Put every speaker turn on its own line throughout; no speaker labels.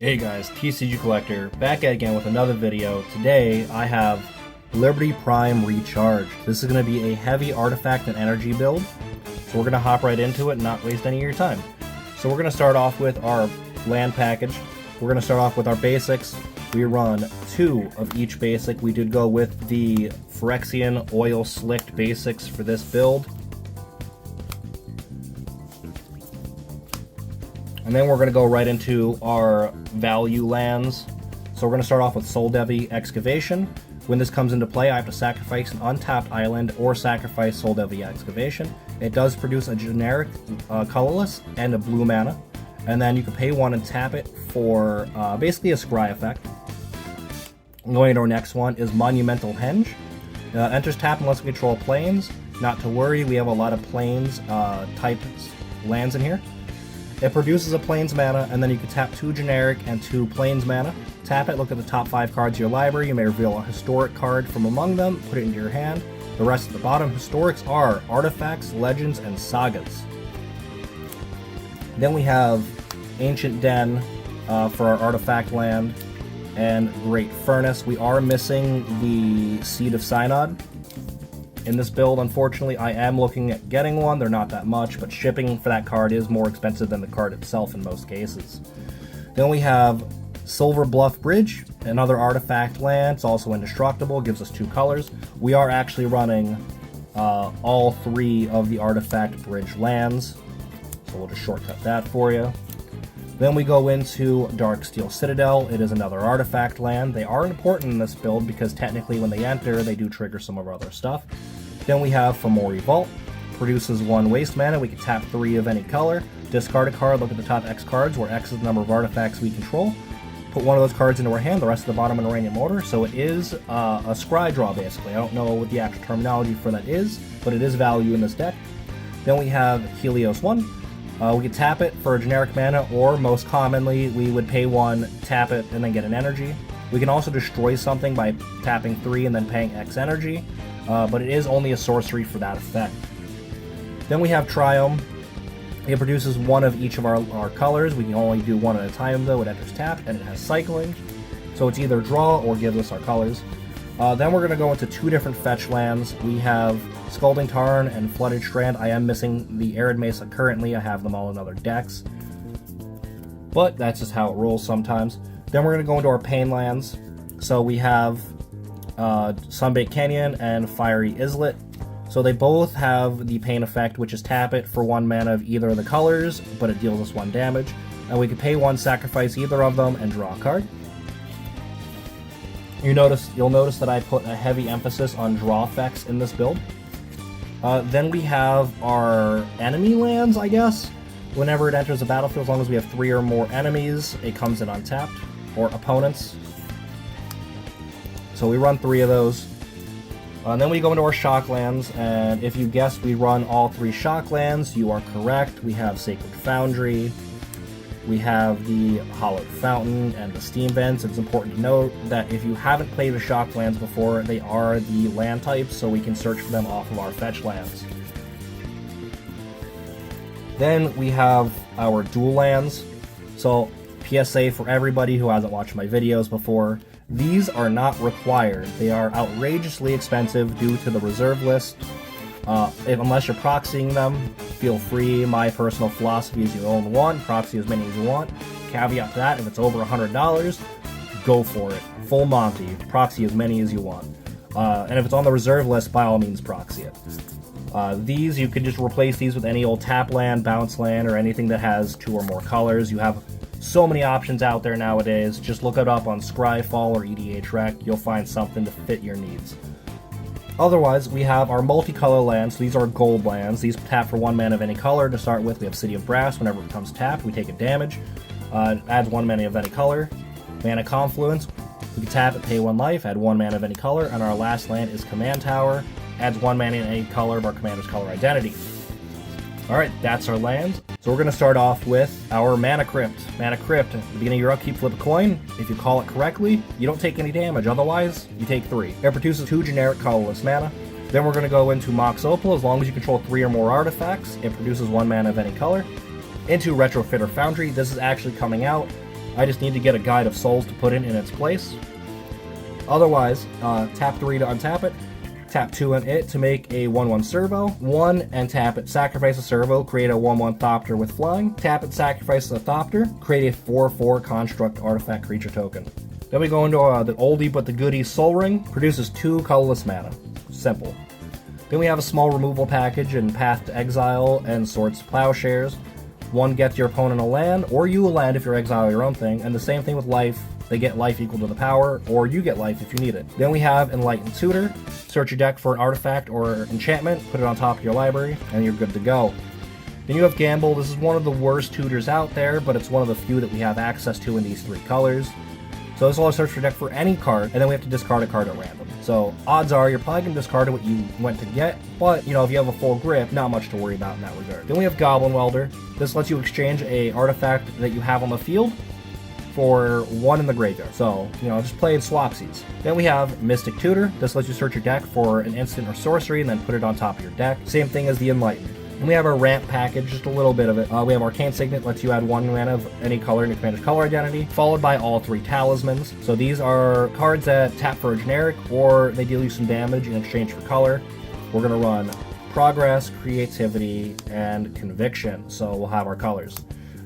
Hey guys, TCG Collector, back at again with another video. Today I have Liberty Prime Recharge. This is going to be a heavy artifact and energy build, so we're going to hop right into it and not waste any of your time. So we're going to start off with our land package. We're going to start off with our basics. We run 2 of each basic. We did go with the Phyrexian Oil Slicked basics for this build. And then we're going to go right into our value lands. So we're going to start off with Soul Devi Excavation. When this comes into play, I have to sacrifice an untapped island or sacrifice Soul Devi Excavation. It does produce a generic colorless and a blue mana. And then you can pay 1 and tap it for basically a scry effect. Going to our next one is Monumental Henge. Enters tap unless we control planes. Not to worry, we have a lot of planes type lands in here. It produces a plains mana, and then you can tap 2 generic and 2 plains mana. Tap it, look at the top 5 cards of your library. You may reveal a historic card from among them, put it into your hand. The rest of the bottom historics are artifacts, legends, and sagas. Then we have Ancient Den for our artifact land, and Great Furnace. We are missing the Seed of Synod in this build. Unfortunately, I am looking at getting one. They're not that much, but shipping for that card is more expensive than the card itself in most cases. Then we have Silver Bluff Bridge, another artifact land. It's also indestructible, gives us 2 colors. We are actually running all 3 of the artifact bridge lands, so we'll just shortcut that for you. Then we go into Darksteel Citadel. It is another artifact land. They are important in this build because technically when they enter, they do trigger some of our other stuff. Then we have Fomori Vault. Produces 1 waste mana. We can tap 3 of any color. Discard a card, look at the top X cards, where X is the number of artifacts we control. Put 1 of those cards into our hand, the rest of the bottom in a random order. So it is a scry draw, basically. I don't know what the actual terminology for that is, but it is value in this deck. Then we have Helios 1. We could tap it for a generic mana, or most commonly, we would pay 1, tap it, and then get an energy. We can also destroy something by tapping 3 and then paying X energy, but it is only a sorcery for that effect. Then we have Triome. It produces 1 of each of our colors. We can only do 1 at a time, though. It enters tap, and it has cycling. So it's either draw or gives us our colors. Then we're going to go into 2 different fetch lands. We have Scalding Tarn and Flooded Strand. I am missing the Arid Mesa currently. I have them all in other decks, but that's just how it rolls sometimes. Then we're going to go into our Pain lands. So we have Sunbaked Canyon and Fiery Islet. So they both have the Pain effect, which is tap it for 1 mana of either of the colors, but it deals us 1 damage. And we can pay 1, sacrifice either of them, and draw a card. You'll notice that I put a heavy emphasis on draw effects in this build. Then we have our enemy lands, I guess. Whenever it enters the battlefield, as long as we have 3 or more enemies, it comes in untapped, or opponents. So we run 3 of those. And then we go into our shock lands, and if you guessed we run all 3 shock lands, you are correct. We have Sacred Foundry, we have the Hollowed Fountain, and the Steam Vents. It's important to note that if you haven't played the shock lands before, they are the land types, so we can search for them off of our fetch lands. Then we have our dual lands. So PSA for everybody who hasn't watched my videos before, these are not required. They are outrageously expensive due to the reserve list. Unless you're proxying them, feel free. My personal philosophy is you own 1, proxy as many as you want. Caveat to that, if it's over $100, go for it. Full Monty, proxy as many as you want. And if it's on the reserve list, by all means proxy it. These, you can just replace these with any old tap land, bounce land, or anything that has 2 or more colors. You have so many options out there nowadays. Just look it up on Scryfall or EDHREC. You'll find something to fit your needs. Otherwise, we have our multicolor lands. These are gold lands. These tap for 1 mana of any color. To start with, we have City of Brass. Whenever it becomes tapped, we take a damage. It adds 1 mana of any color. Mana Confluence. We can tap it, pay 1 life, add 1 mana of any color. And our last land is Command Tower. Adds 1 mana in any color of our commander's color identity. Alright, that's our land. So we're going to start off with our Mana Crypt. Mana Crypt, at the beginning of your upkeep, flip a coin. If you call it correctly, you don't take any damage. Otherwise, you take 3. It produces 2 generic colorless mana. Then we're going to go into Mox Opal. As long as you control 3 or more artifacts, it produces 1 mana of any color. Into Retrofitter Foundry. This is actually coming out I just need to get a Guide of Souls to put it in its place. Otherwise, tap 3 to untap it, tap 2 on it to make a 1/1 servo, 1 and tap it, sacrifice a servo, create a 1/1 Thopter with flying, tap it, sacrifice a Thopter, create a 4/4 construct artifact creature token. Then we go into the oldie but the goodie Soul Ring, produces 2 colorless mana. Simple. Then we have a small removal package in Path to Exile and Swords to Plowshares. One gets your opponent a land, or you a land if you're exiling your own thing, and the same thing with life. They get life equal to the power, or you get life if you need it. Then we have Enlightened Tutor. Search your deck for an artifact or enchantment, put it on top of your library, and you're good to go. Then you have Gamble. This is one of the worst tutors out there, but it's one of the few that we have access to in these 3 colors. So this will allow search your deck for any card, and then we have to discard a card at random. So odds are you're probably going to discard what you went to get, but you know, if you have a full grip, not much to worry about in that regard. Then we have Goblin Welder. This lets you exchange a artifact that you have on the field for 1 in the graveyard. So, you know, just play in swapsies. Then we have Mystic Tutor. This lets you search your deck for an instant or sorcery and then put it on top of your deck. Same thing as the Enlightened. And we have our ramp package, just a little bit of it. We have Arcane Signet, lets you add 1 mana of any color in your commander's color identity, followed by all 3 talismans. So these are cards that tap for a generic, or they deal you some damage in exchange for color. We're going to run Progress, Creativity, and Conviction, so we'll have our colors.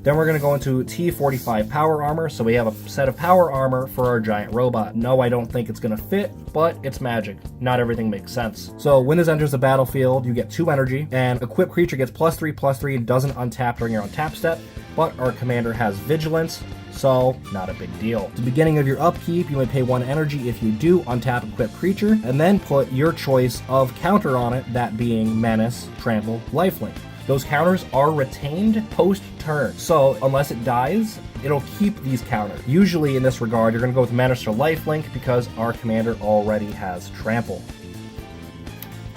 Then we're going to go into T45 Power Armor, so we have a set of power armor for our giant robot. No, I don't think it's going to fit, but it's magic. Not everything makes sense. So when this enters the battlefield, you get 2 energy, and equipped creature gets +3/+3 and doesn't untap during your untap step, but our commander has Vigilance, so not a big deal. At the beginning of your upkeep, you may pay 1 energy if you do untap equipped creature, and then put your choice of counter on it, that being Menace, Trample, Lifelink. Those counters are retained post-turn, so unless it dies, it'll keep these counters. Usually in this regard, you're going to go with Menace or Lifelink because our commander already has Trample.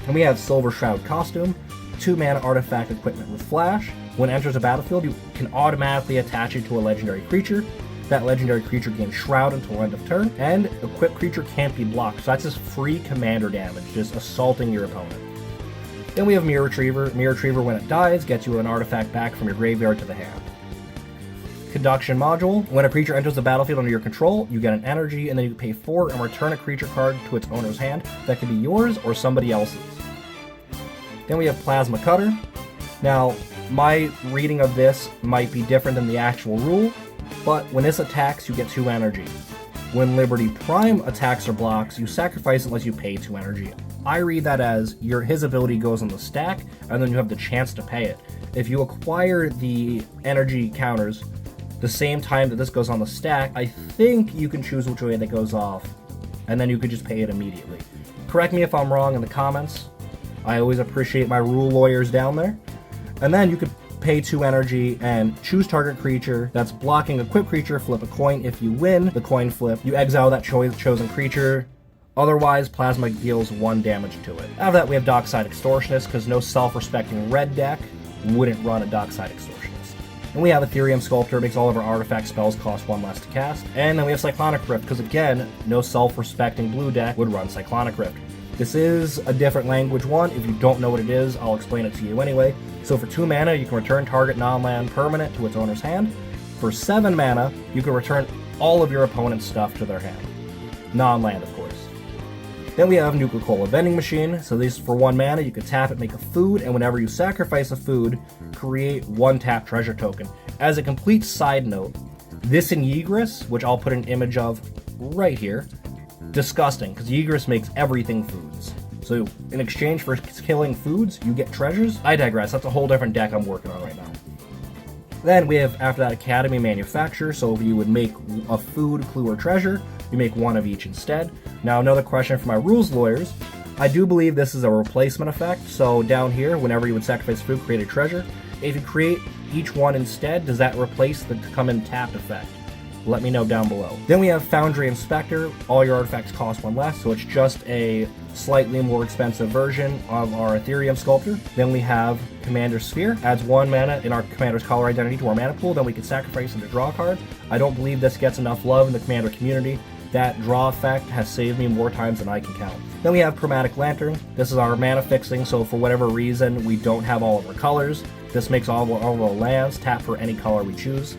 And we have Silver Shroud Costume, 2 mana artifact equipment with Flash. When it enters a battlefield, you can automatically attach it to a legendary creature. That legendary creature gains Shroud until end of turn, and equipped creature can't be blocked, so that's just free commander damage, just assaulting your opponent. Then we have Mirror Retriever. Mirror Retriever, when it dies, gets you an artifact back from your graveyard to the hand. Conduction Module. When a creature enters the battlefield under your control, you get an energy, and then you pay 4 and return a creature card to its owner's hand. That could be yours or somebody else's. Then we have Plasma Cutter. Now, my reading of this might be different than the actual rule, but when this attacks, you get 2 energy. When Liberty Prime attacks or blocks, you sacrifice it unless you pay 2 energy. I read that as his ability goes on the stack, and then you have the chance to pay it. If you acquire the energy counters the same time that this goes on the stack, I think you can choose which way that goes off, and then you could just pay it immediately. Correct me if I'm wrong in the comments. I always appreciate my rule lawyers down there. And then you could pay 2 energy and choose target creature that's blocking equipped creature, flip a coin. If you win the coin flip, you exile that chosen creature. Otherwise, Plasma deals 1 damage to it. After that, we have Dockside Extortionist, because no self-respecting red deck wouldn't run a Dockside Extortionist. And we have Ethereum Sculptor, makes all of our artifact spells cost 1 less to cast. And then we have Cyclonic Rift, because again, no self-respecting blue deck would run Cyclonic Rift. This is a different language one. If you don't know what it is, I'll explain it to you anyway. So for 2 mana, you can return target non-land permanent to its owner's hand. For 7 mana, you can return all of your opponent's stuff to their hand. Non-land, of course. Then we have Nuka-Cola Vending Machine. So these, for 1 mana, you can tap it, make a food, and whenever you sacrifice a food, create 1 tap treasure token. As a complete side note, this in Ygritte, which I'll put an image of right here, disgusting, because Ygritte makes everything foods. So in exchange for killing foods, you get treasures? I digress, that's a whole different deck I'm working on right now. Then we have, after that, Academy Manufacture. So if you would make a food, clue, or treasure, you make 1 of each instead. Now another question for my rules lawyers. I do believe this is a replacement effect. So down here, whenever you would sacrifice food, create a treasure. If you create each one instead, does that replace the come in tapped effect? Let me know down below. Then we have Foundry Inspector. All your artifacts cost 1 less, so it's just a slightly more expensive version of our Ethereum Sculptor. Then we have Commander Sphere. Adds 1 mana in our commander's color identity to our mana pool. Then we can sacrifice it to draw a card. I don't believe this gets enough love in the commander community. That draw effect has saved me more times than I can count. Then we have Chromatic Lantern. This is our mana fixing, so for whatever reason we don't have all of our colors, this makes all of our lands tap for any color we choose.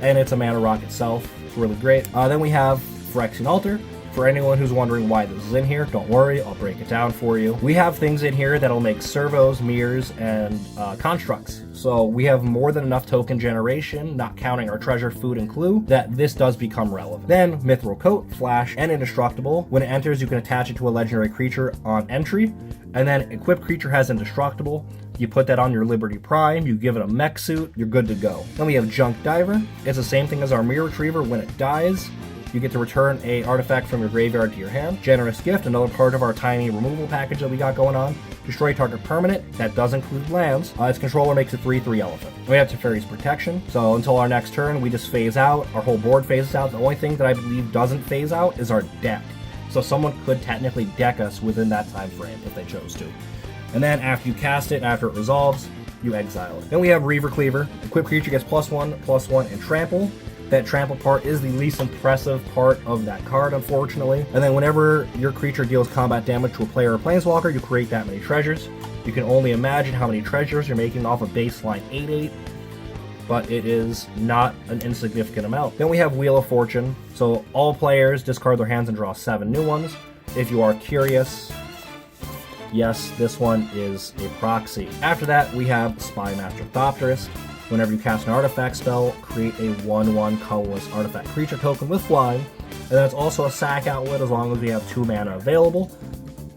And it's a mana rock itself. really great. Then we have Phyrexian Altar. For anyone who's wondering why this is in here, don't worry, I'll break it down for you. We have things in here that'll make servos, mirrors, and constructs. So we have more than enough token generation, not counting our treasure, food, and clue, that this does become relevant. Then Mithril Coat, Flash, and Indestructible. When it enters, you can attach it to a legendary creature on entry, and then equipped creature has Indestructible. You put that on your Liberty Prime, you give it a mech suit, you're good to go. Then we have Junk Diver. It's the same thing as our Mirror Retriever. When it dies, you get to return a artifact from your graveyard to your hand. Generous Gift, another part of our tiny removal package that we got going on. Destroy target permanent, that does include lands. Its controller makes a 3/3 elephant. We have Teferi's Protection, so until our next turn, we just phase out. Our whole board phases out. The only thing that I believe doesn't phase out is our deck. So someone could technically deck us within that time frame if they chose to. And then after you cast it, after it resolves, you exile it. Then we have Reaver Cleaver. Equipped creature gets +1/+1, and trample. That trample part is the least impressive part of that card, unfortunately. And then whenever your creature deals combat damage to a player or planeswalker, you create that many treasures. You can only imagine how many treasures you're making off a baseline 8/8, but it is not an insignificant amount. Then we have Wheel of Fortune. So all players discard their hands and draw 7 new ones. If you are curious, yes, this one is a proxy. After that, we have Spy Master Thopterist. Whenever you cast an artifact spell, create a 1/1 colorless artifact creature token with flying. And then it's also a sack outlet as long as we have 2 mana available.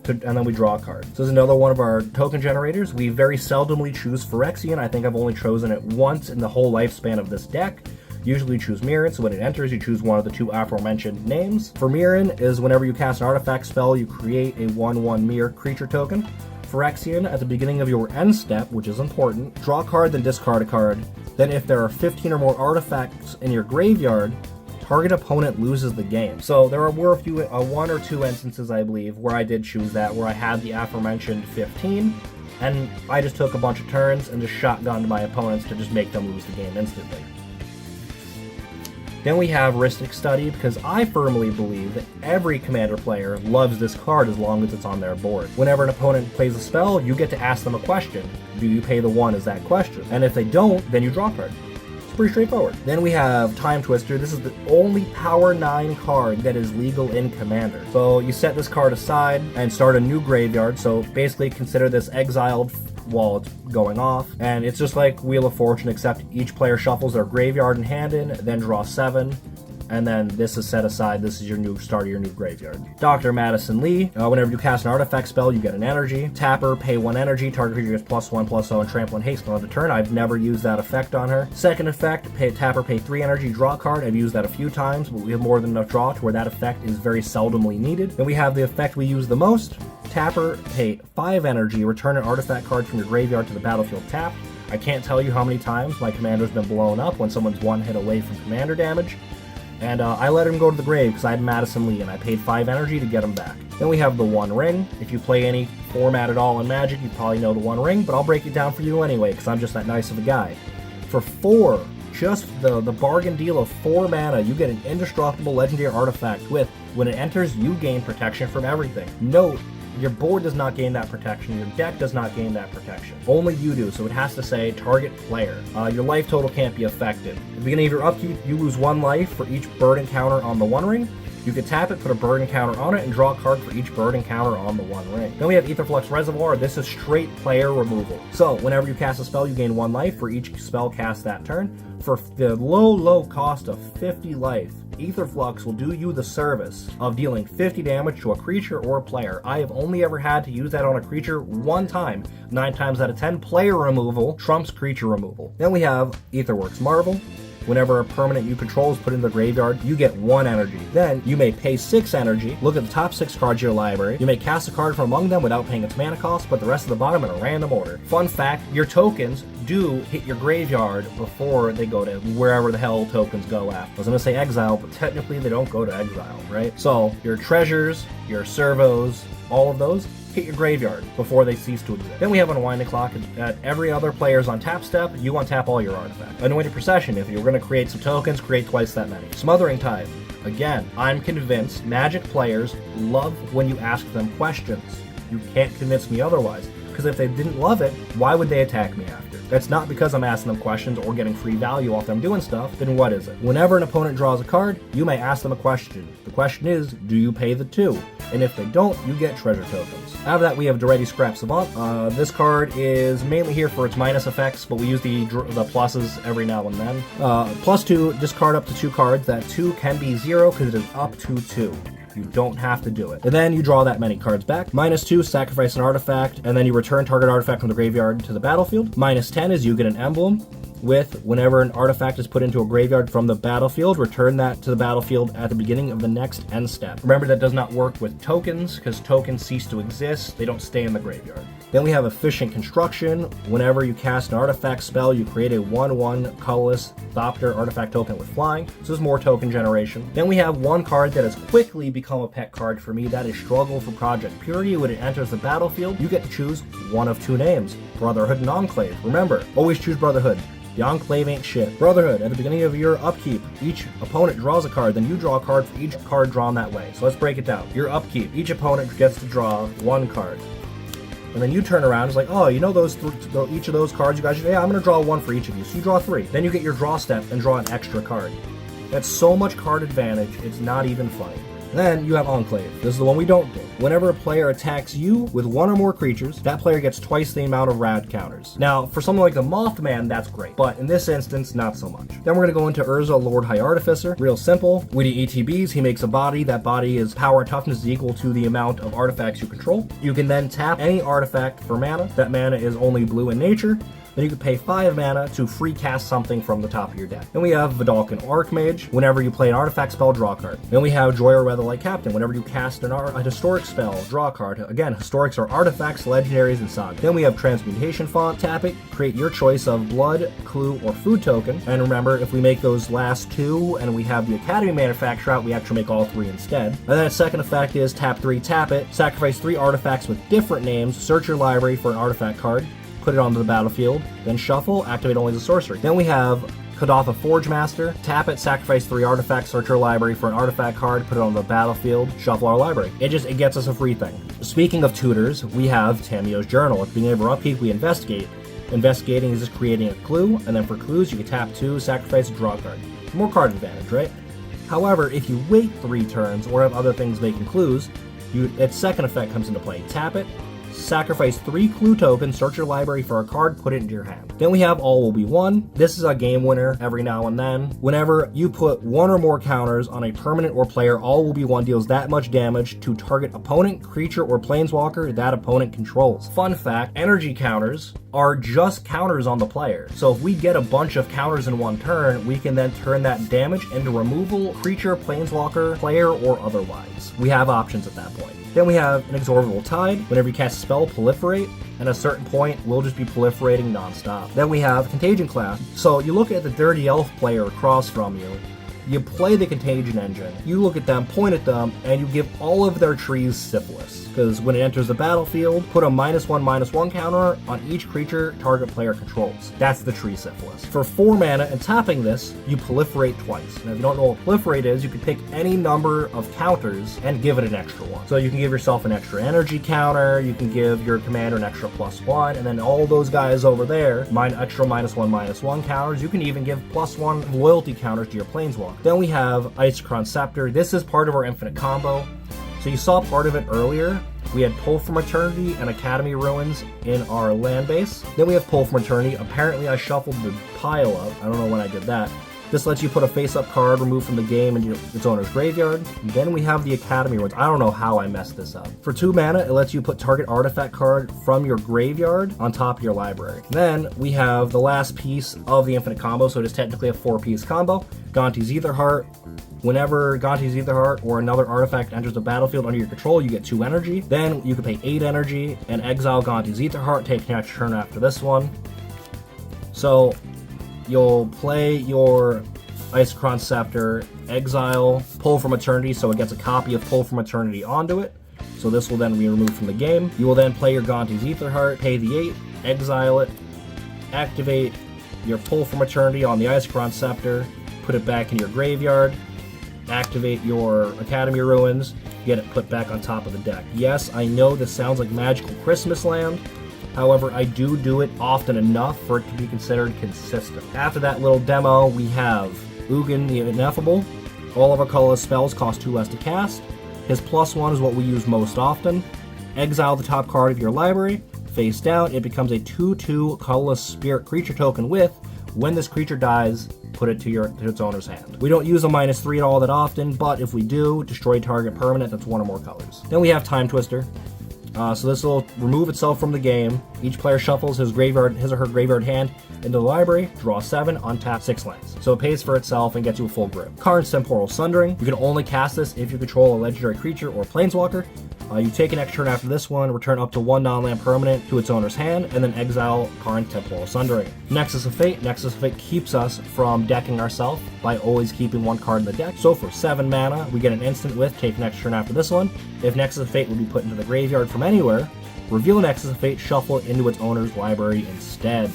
And then we draw a card. So this is another one of our token generators. We very seldomly choose Phyrexian. I think I've only chosen it once in the whole lifespan of this deck. Usually choose Mirren, so when it enters, you choose one of the 2 aforementioned names. For Mirren is whenever you cast an artifact spell, you create a 1/1 mirror creature token. Phyrexian, at the beginning of your end step, which is important, draw a card, then discard a card. Then if there are 15 or more artifacts in your graveyard, target opponent loses the game. So there were a few, 1 or 2 instances, I believe, where I did choose that, where I had the aforementioned 15, and I just took a bunch of turns and just shotgunned my opponents to just make them lose the game instantly. Then we have Rhystic Study, because I firmly believe that every Commander player loves this card as long as it's on their board. Whenever an opponent plays a spell, you get to ask them a question. Do you pay the 1 is that question? And if they don't, then you draw a card. It's pretty straightforward. Then we have Time Twister. This is the only Power 9 card that is legal in Commander. So you set this card aside and start a new graveyard. So basically consider this exiled while it's going off. And it's just like Wheel of Fortune, except each player shuffles their graveyard and hand in, then draw 7. And then this is set aside. This is your new start of your new graveyard. Dr. Madison Lee. Whenever you cast an artifact spell, you get an energy. Tapper, pay 1 energy. Target creature gets +1/+0 and trample and haste on the turn. I've never used that effect on her. Second effect, Tapper, pay 3 energy, draw a card. I've used that a few times, but we have more than enough draw to where that effect is very seldomly needed. Then we have the effect we use the most. Tapper, pay 5 energy, return an artifact card from your graveyard to the battlefield tapped. I can't tell you how many times my commander's been blown up when someone's 1 hit away from commander damage. And I let him go to the grave because I had Madison Lee and I paid 5 energy to get him back. Then we have the One Ring. If you play any format at all in Magic, you probably know the One Ring, but I'll break it down for you anyway because I'm just that nice of a guy. For 4, just the bargain deal of 4 mana, you get an indestructible legendary artifact with, when it enters, you gain protection from everything. Note, your board does not gain that protection, your deck does not gain that protection. Only you do, so it has to say target player. Your life total can't be affected. At the beginning of your upkeep, you lose 1 life for each bird encounter on the One Ring. You can tap it, put a bird encounter on it, and draw a card for each bird encounter on the One Ring. Then we have Aetherflux Reservoir. This is straight player removal. So whenever you cast a spell, you gain 1 life for each spell cast that turn. For the low cost of 50 life, Aetherflux will do you the service of dealing 50 damage to a creature or a player. I have only ever had to use that on a creature 1 time. 9 times out of 10, player removal trumps creature removal. Then we have Aetherworks Marvel. Whenever a permanent you control is put in the graveyard, you get 1 energy. Then you may pay 6 energy, look at the top 6 cards of your library. You may cast a card from among them without paying its mana cost, put the rest of the bottom in a random order. Fun fact, your tokens do hit your graveyard before they go to wherever the hell tokens go after. I was going to say exile, but technically they don't go to exile, right? So your treasures, your servos, all of those hit your graveyard before they cease to exist. Then we have Unwinding Clock. At every other player's on tap step, you untap all your artifacts. Anointed Procession, if you're going to create some tokens, create twice that many. Smothering Tide. Again, I'm convinced Magic players love when you ask them questions. You can't convince me otherwise. Because if they didn't love it, why would they attack me after? That's not because I'm asking them questions or getting free value off them doing stuff, then what is it? Whenever an opponent draws a card, you may ask them a question. The question is, do you pay the 2? And if they don't, you get treasure tokens. Out of that, we have Duretti Scrap Savant. This card is mainly here for its minus effects, but we use the pluses every now and then. +2, discard up to 2 cards. That 2 can be 0 because it is up to 2. You don't have to do it. And then you draw that many cards back. -2, sacrifice an artifact, and then you return target artifact from the graveyard to the battlefield. -10 is you get an emblem with whenever an artifact is put into a graveyard from the battlefield, return that to the battlefield at the beginning of the next end step. Remember, that does not work with tokens, because tokens cease to exist. They don't stay in the graveyard. Then we have Efficient Construction. Whenever you cast an artifact spell, you create a 1/1 colorless Thopter artifact token with flying. So there's more token generation. Then we have one card that has quickly become a pet card for me. That is Struggle for Project Purity. When it enters the battlefield, you get to choose one of 2 names, Brotherhood and Enclave. Remember, always choose Brotherhood. The Enclave ain't shit. Brotherhood, at the beginning of your upkeep, each opponent draws a card, then you draw a card for each card drawn that way. So let's break it down. Your upkeep, each opponent gets to draw 1 card. And then you turn around, it's like, oh, you know each of those cards you guys, yeah, I'm going to draw 1 for each of you. So you draw 3. Then you get your draw step and draw an extra card. That's so much card advantage, it's not even funny. Then you have Enclave. This is the one we don't do. Whenever a player attacks you with 1 or more creatures, that player gets twice the amount of rad counters. Now, for something like the Mothman, that's great, but in this instance, not so much. Then we're going to go into Urza, Lord High Artificer. Real simple. With the ETBs, he makes a body. That body is power and toughness is equal to the amount of artifacts you control. You can then tap any artifact for mana. That mana is only blue in nature. Then you can pay 5 mana to free cast something from the top of your deck. Then we have Vidalcan Archmage. Whenever you play an artifact spell, draw a card. Then we have Joyer Weatherlight Captain. Whenever you cast a historic spell, draw a card. Again, historics are artifacts, legendaries, and saga. Then we have Transmutation Font. Tap it, create your choice of blood, clue, or food token. And remember, if we make those last 2 and we have the Academy Manufacturer out, we actually make all 3 instead. And then its second effect is tap 3, tap it, sacrifice 3 artifacts with different names, search your library for an artifact card, put it onto the battlefield, then shuffle, activate only the sorcery. Then we have Kadatha Forge Master. Tap it, sacrifice 3 artifacts, search your library for an artifact card, put it on the battlefield, shuffle our library. It gets us a free thing. Speaking of tutors, we have Tamio's Journal. At the beginning of our upkeep, we investigate. Investigating is just creating a clue, and then for clues, you can tap 2, sacrifice, draw a card. More card advantage, right? However, if you wait 3 turns or have other things making clues, its second effect comes into play. Tap it, sacrifice 3 clue tokens, search your library for a card, put it into your hand. Then we have All Will Be One. This is a game winner every now and then. Whenever you put 1 or more counters on a permanent or player, All Will Be One deals that much damage to target opponent, creature, or planeswalker that opponent controls. Fun fact, energy counters are just counters on the player. So if we get a bunch of counters in 1 turn, we can then turn that damage into removal, creature, planeswalker, player, or otherwise. We have options at that point. Then we have Inexorable Tide. Whenever you cast a spell, proliferate. At a certain point, we'll just be proliferating nonstop. Then we have Contagion Class. So you look at the Dirty Elf player across from you, you play the Contagion engine, you look at them, point at them, and you give all of their trees Syphilis. Because when it enters the battlefield, put a -1/-1 counter on each creature target player controls. That's the tree Syphilis. For 4 mana and tapping this, you proliferate twice. Now if you don't know what proliferate is, you can pick any number of counters and give it an extra 1. So you can give yourself an extra energy counter, you can give your commander an extra +1, and then all those guys over there, extra -1/-1 counters. You can even give +1 loyalty counters to your planeswalker. Then we have Isochron Scepter. This is part of our infinite combo. So you saw part of it earlier. We had Pull from Eternity and Academy Ruins in our land base. Then we have Pull from Eternity. Apparently I shuffled the pile up. I don't know when I did that. This lets you put a face-up card removed from the game into its owner's graveyard. Then we have the Academy Ruins. I don't know how I messed this up. For 2 mana, it lets you put target artifact card from your graveyard on top of your library. Then we have the last piece of the infinite combo, so it is technically a 4-piece combo. Gonti's Aetherheart. Whenever Gonti's Aetherheart or another artifact enters the battlefield under your control, you get 2 energy. Then you can pay 8 energy and exile Gonti's Aetherheart, take an extra turn after this one. So you'll play your Isochron Scepter, exile, Pull from Eternity, so it gets a copy of Pull from Eternity onto it. So this will then be removed from the game. You will then play your Gonti's Aetherheart, pay the 8, exile it, activate your Pull from Eternity on the Isochron Scepter, put it back in your graveyard, activate your Academy Ruins, get it put back on top of the deck. Yes, I know this sounds like Magical Christmas Land, However, I do it often enough for it to be considered consistent. After that little demo, we have Ugin the Ineffable. All of our colorless spells cost 2 less to cast. His +1 is what we use most often. Exile the top card of your library. Face down, it becomes a 2/2 colorless spirit creature token with, when this creature dies, put it to its owner's hand. We don't use a -3 at all that often, but if we do, destroy target permanent that's one or more colors. Then we have Time Twister. So this will remove itself from the game. Each player shuffles his or her graveyard hand into the library, draw 7, untap 6 lands. So it pays for itself and gets you a full grip. Karn's Temporal Sundering. You can only cast this if you control a legendary creature or planeswalker. You take an extra turn after this one, return up to 1 non-land permanent to its owner's hand, and then exile Karn's Temporal Sundering. Nexus of Fate. Nexus of Fate keeps us from decking ourselves by always keeping 1 card in the deck. So for 7 mana, we get an instant with take an extra turn after this one. If Nexus of Fate would be put into the graveyard from anywhere, reveal Nexus of Fate, shuffle it into its owner's library instead.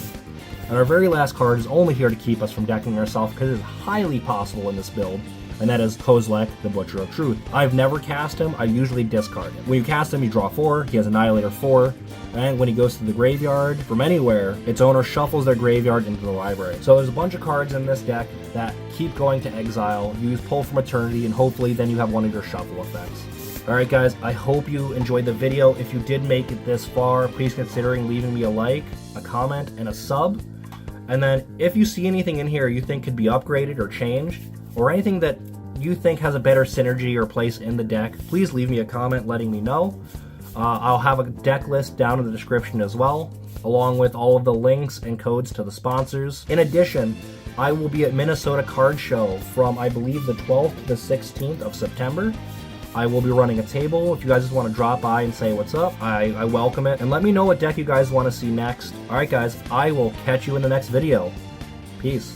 And our very last card is only here to keep us from decking ourselves because it is highly possible in this build, and that is Kozilek, the Butcher of Truth. I've never cast him, I usually discard him. When you cast him, you draw 4, he has Annihilator 4, and when he goes to the graveyard from anywhere, its owner shuffles their graveyard into the library. So there's a bunch of cards in this deck that keep going to exile. You use Pull from Eternity, and hopefully then you have one of your shuffle effects. Alright guys, I hope you enjoyed the video. If you did make it this far, please consider leaving me a like, a comment, and a sub. And then if you see anything in here you think could be upgraded or changed, or anything that you think has a better synergy or place in the deck, please leave me a comment letting me know. I'll have a deck list down in the description as well, along with all of the links and codes to the sponsors. In addition, I will be at Minnesota Card Show from, I believe, the 12th to the 16th of September. I will be running a table. If you guys just want to drop by and say what's up, I welcome it. And let me know what deck you guys want to see next. Alright guys, I will catch you in the next video. Peace.